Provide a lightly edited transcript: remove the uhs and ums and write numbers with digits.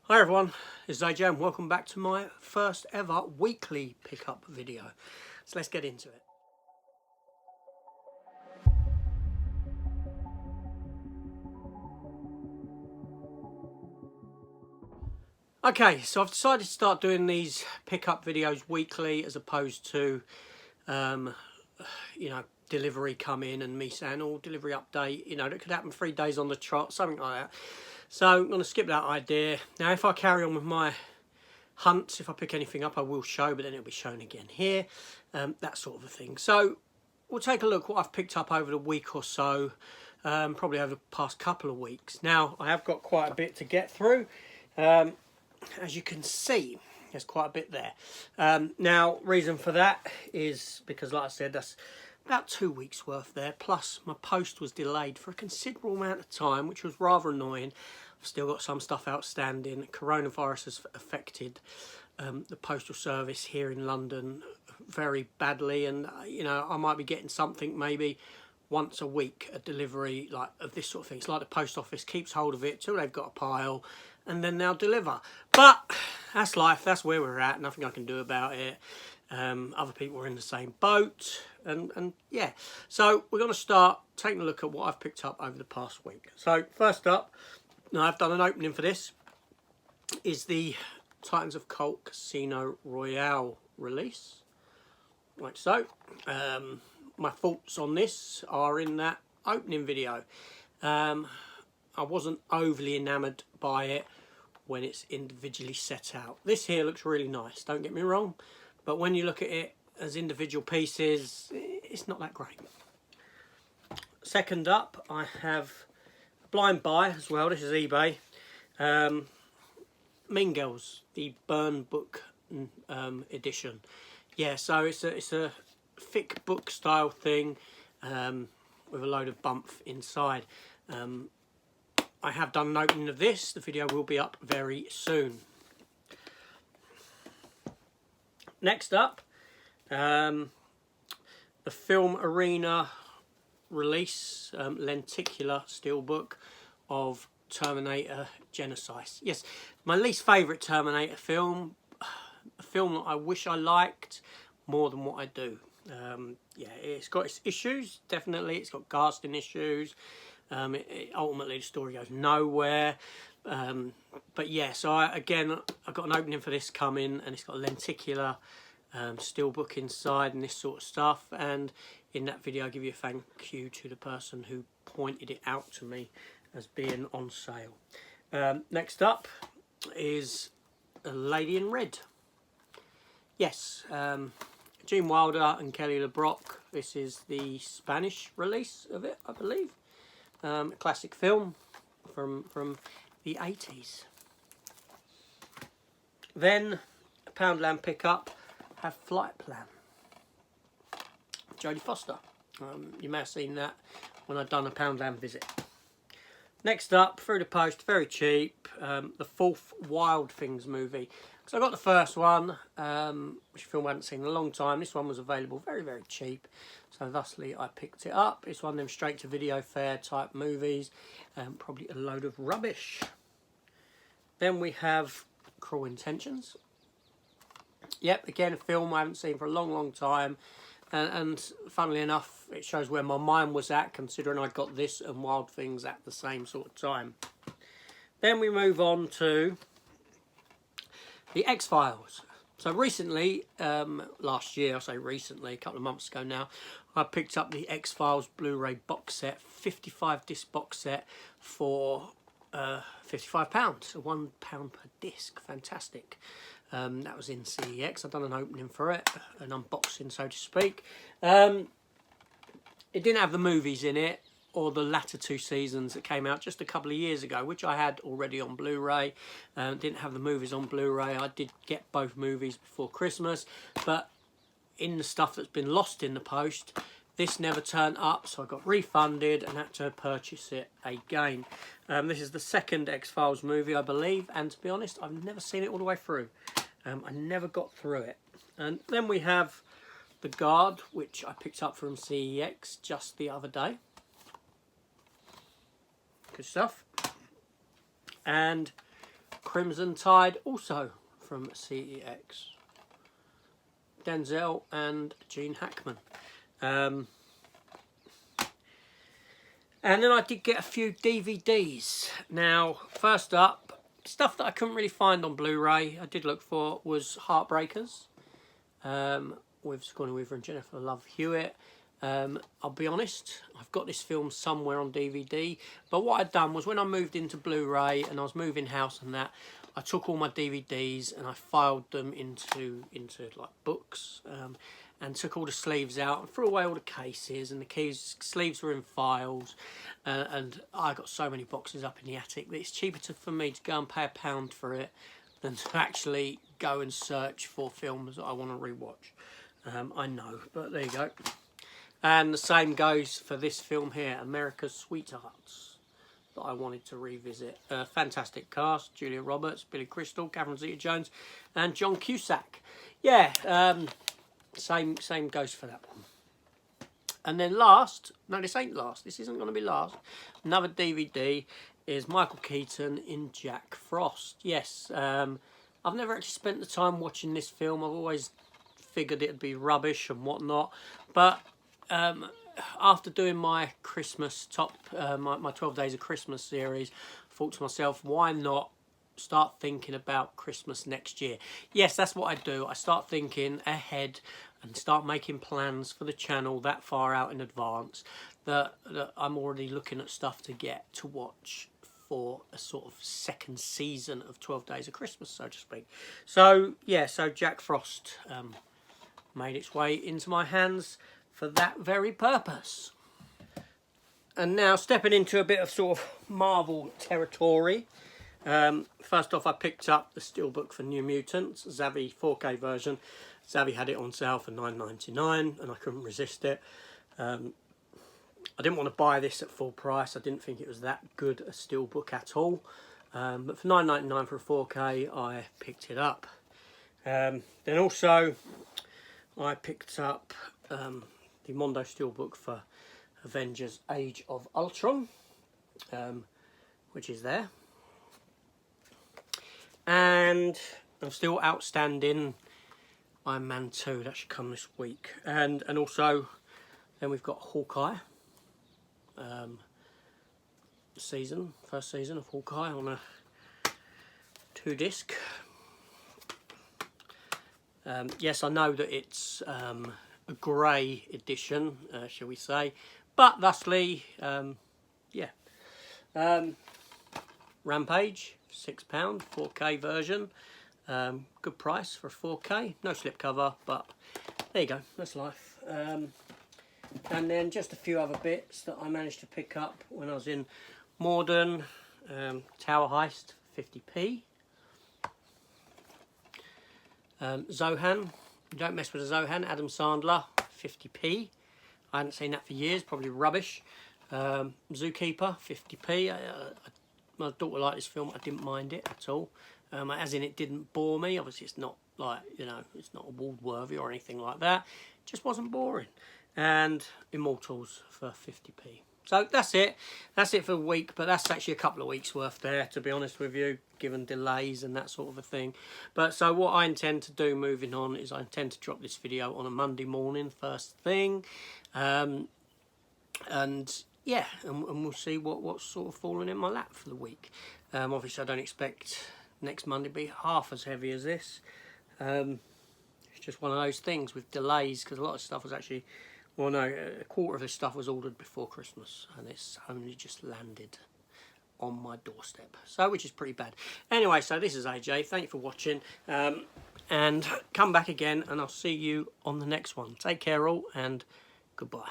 Hi everyone, it's AJ and welcome back to my first ever weekly pickup video. So let's get into it. Okay, so I've decided to start doing these pickup videos weekly as opposed to, delivery come in and me saying, oh, delivery update, that could happen 3 days on the trot, something like that. So I'm going to skip that idea. Now, if I carry on with my hunts, if I pick anything up, I will show, but then it'll be shown again here, that sort of a thing. So we'll take a look what I've picked up over the week or so, probably over the past couple of weeks. Now, I have got quite a bit to get through. As you can see, there's quite a bit there. Now, reason for that is because, like I said, that's about 2 weeks worth there, plus my post was delayed for a considerable amount of time, which was rather annoying. I've still got some stuff outstanding. Coronavirus has affected the postal service here in London very badly, and I might be getting something maybe once a week, a delivery like of this sort of thing. It's like the post office keeps hold of it till they've got a pile, and then they'll deliver. But that's life, that's where we're at, nothing I can do about it. Other people are in the same boat, and yeah. So we're going to start taking a look at what I've picked up over the past week. So first up, now I've done an opening for this, is the Titans of Colt Casino Royale release. Like so. My thoughts on this are in that opening video. I wasn't overly enamoured by it when it's individually set out. This here looks really nice, don't get me wrong, but when you look at it as individual pieces, it's not that great. Second up, I have a blind buy as well. This is eBay. Mean Girls, the Burn Book edition. Yeah, so it's a thick book style thing with a load of bump inside. I have done an opening of this. The video will be up very soon. Next up, the Film Arena release, lenticular steelbook of Terminator Genisys. Yes, my least favourite Terminator film, a film that I wish I liked more than what I do. Yeah, it's got its issues, definitely. It's got casting issues. Ultimately, the story goes nowhere. But yeah, so I've got an opening for this coming, and it's got a lenticular steelbook inside and this sort of stuff. And in that video, I give you a thank you to the person who pointed it out to me as being on sale. Next up is A Lady in Red. Yes, Gene Wilder and Kelly LeBrock. This is the Spanish release of it, I believe. A classic film from the 80s. Then, a Poundland pickup, have Flight Plan. Jodie Foster. You may have seen that when I've done a Poundland visit. Next up, through the post, very cheap, the fourth Wild Things movie. So I got the first one, which a film I hadn't seen in a long time. This one was available very, very cheap. So thusly I picked it up. It's one of them straight to video fair type movies. Probably a load of rubbish. Then we have Cruel Intentions. Yep, again a film I haven't seen for a long, long time. And funnily enough, it shows where my mind was at, considering I got this and Wild Things at the same sort of time. Then we move on to The X-Files. So recently, last year, I say recently, a couple of months ago now, I picked up the X-Files Blu-ray box set, 55 disc box set for £55, so £1 per disc. Fantastic. That was in CEX. I've done an opening for it, an unboxing, so to speak. It didn't have the movies in it, or the latter 2 seasons that came out just a couple of years ago, which I had already on Blu-ray. Didn't have the movies on Blu-ray. I did get both movies before Christmas, but in the stuff that's been lost in the post, this never turned up, so I got refunded and had to purchase it again. This is the second X-Files movie, I believe, and to be honest, I've never seen it all the way through. I never got through it. And then we have The Guard, which I picked up from CEX just the other day. Good stuff. And Crimson Tide, also from CEX. Denzel and Gene Hackman. And then I did get a few DVDs. Now, first up, stuff that I couldn't really find on Blu-ray, I did look for, was Heartbreakers, with Sigourney Weaver and Jennifer Love Hewitt. I'll be honest, I've got this film somewhere on DVD, but what I'd done was when I moved into Blu-ray and I was moving house and that, I took all my DVDs and I filed them into like books, and took all the sleeves out and threw away all the cases, and the sleeves were in files, and I got so many boxes up in the attic that it's cheaper for me to go and pay £1 for it than to actually go and search for films that I want to rewatch. I know, but there you go. And the same goes for this film here, America's Sweethearts, that I wanted to revisit. Fantastic cast: Julia Roberts, Billy Crystal, Catherine Zeta-Jones, and John Cusack. Yeah, same goes for that one. And then last, no, this ain't last. This isn't going to be last. Another DVD is Michael Keaton in Jack Frost. Yes, I've never actually spent the time watching this film. I've always figured it'd be rubbish and whatnot, but after doing my Christmas my 12 Days of Christmas series, I thought to myself, why not start thinking about Christmas next year? Yes, that's what I do. I start thinking ahead and start making plans for the channel that far out in advance, that I'm already looking at stuff to get to watch for a sort of second season of 12 Days of Christmas, so to speak. So yeah, so Jack Frost made its way into my hands for that very purpose. And now stepping into a bit of sort of Marvel territory. First off, I picked up the Steelbook for New Mutants, Zavvi 4K version. Zavvi had it on sale for $9.99 and I couldn't resist it. I didn't want to buy this at full price. I didn't think it was that good a Steelbook at all. But for $9.99 for a 4K, I picked it up. Then also, I picked up the Mondo Steelbook for Avengers Age of Ultron, which is there. And I'm still outstanding Iron Man 2, that should come this week. And also, then we've got Hawkeye, first season of Hawkeye on a 2-disc. Yes, I know that it's a grey edition, shall we say, but thusly, yeah. Rampage, £6, 4K version. Good price for a 4K. No slipcover, but there you go, that's life. And then just a few other bits that I managed to pick up when I was in Morden. Tower Heist, 50p. Zohan, don't mess with a Zohan, Adam Sandler, 50p. I hadn't seen that for years, probably rubbish. Zookeeper, 50p. My daughter liked this film, I didn't mind it at all. As in, it didn't bore me. Obviously, it's not like, you know, it's not award-worthy or anything like that. It just wasn't boring. And Immortals for 50p. So that's it. That's it for the week, but that's actually a couple of weeks worth there, to be honest with you, given delays and that sort of a thing. But so what I intend to do moving on is I intend to drop this video on a Monday morning, first thing. And yeah, and we'll see what's sort of falling in my lap for the week. Obviously, I don't expect next Monday to be half as heavy as this. It's just one of those things with delays, because a lot of stuff was actually, well, no, a quarter of this stuff was ordered before Christmas, and it's only just landed on my doorstep, so which is pretty bad. Anyway, so this is AJ. Thank you for watching, and come back again, and I'll see you on the next one. Take care all, and goodbye.